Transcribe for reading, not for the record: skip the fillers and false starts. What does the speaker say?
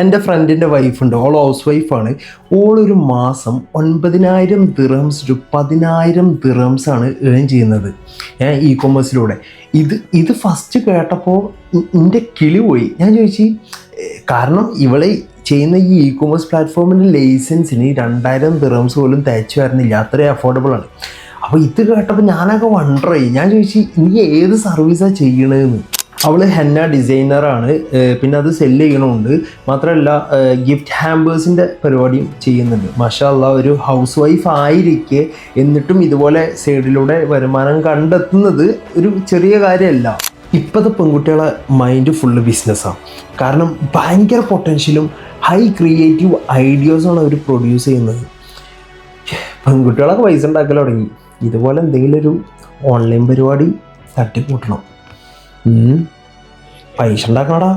എൻ്റെ ഫ്രണ്ടിൻ്റെ വൈഫുണ്ട്, all house വൈഫാണ്. ഓളൊരു മാസം 9,000 ദിർഹംസ് ടു 10,000 ദിർഹംസ് ആണ് ഏൺ ചെയ്യുന്നത് ഇ കൊമേഴ്സിലൂടെ. ഇത് ഫസ്റ്റ് കേട്ടപ്പോൾ എൻ്റെ കിളി പോയി. ഞാൻ ചോദിച്ചു, കാരണം ഇവളെ ചെയ്യുന്ന ഈ ഇ കൊമേഴ്സ് പ്ലാറ്റ്ഫോമിൻ്റെ ലൈസൻസിന് 2,000 ദിർഹംസ് പോലും തയ്ച്ചു വരുന്നില്ല, അത്രയും അഫോർഡബിൾ ആണ്. അപ്പോൾ ഇത് കേട്ടപ്പോൾ ഞാനൊക്കെ വണ്ടറായി. ഞാൻ ചോദിച്ചു, നീ ഏത് സർവീസാണ് ചെയ്യണതെന്ന്. അവൾ ഹെന്ന ഡിസൈനറാണ്, പിന്നെ അത് സെല്ല് ചെയ്യണമുണ്ട്. മാത്രമല്ല ഗിഫ്റ്റ് ഹാമ്പേഴ്സിൻ്റെ പരിപാടിയും ചെയ്യുന്നുണ്ട്. മാഷാ അല്ലാ, ഒരു ഹൗസ് വൈഫ് ആയിരിക്കെ എന്നിട്ടും ഇതുപോലെ സൈഡിലൂടെ വരുമാനം കണ്ടെത്തുന്നത് ഒരു ചെറിയ കാര്യമല്ല. ഇപ്പോഴത്തെ പെൺകുട്ടികളെ മൈൻഡ് ഫുള്ള് ബിസിനസ്സാണ്. കാരണം ഭയങ്കര പൊട്ടൻഷ്യലും ഹൈ ക്രിയേറ്റീവ് ഐഡിയാസുമാണ് അവർ പ്രൊഡ്യൂസ് ചെയ്യുന്നത്. പെൺകുട്ടികളൊക്കെ പൈസ ഉണ്ടാക്കൽ തുടങ്ങി. ഇതുപോലെ എന്തെങ്കിലും ഒരു ഓൺലൈൻ പരിപാടി തട്ടിക്കൂട്ടണം. പൈസ ഉണ്ടാക്കണടാ.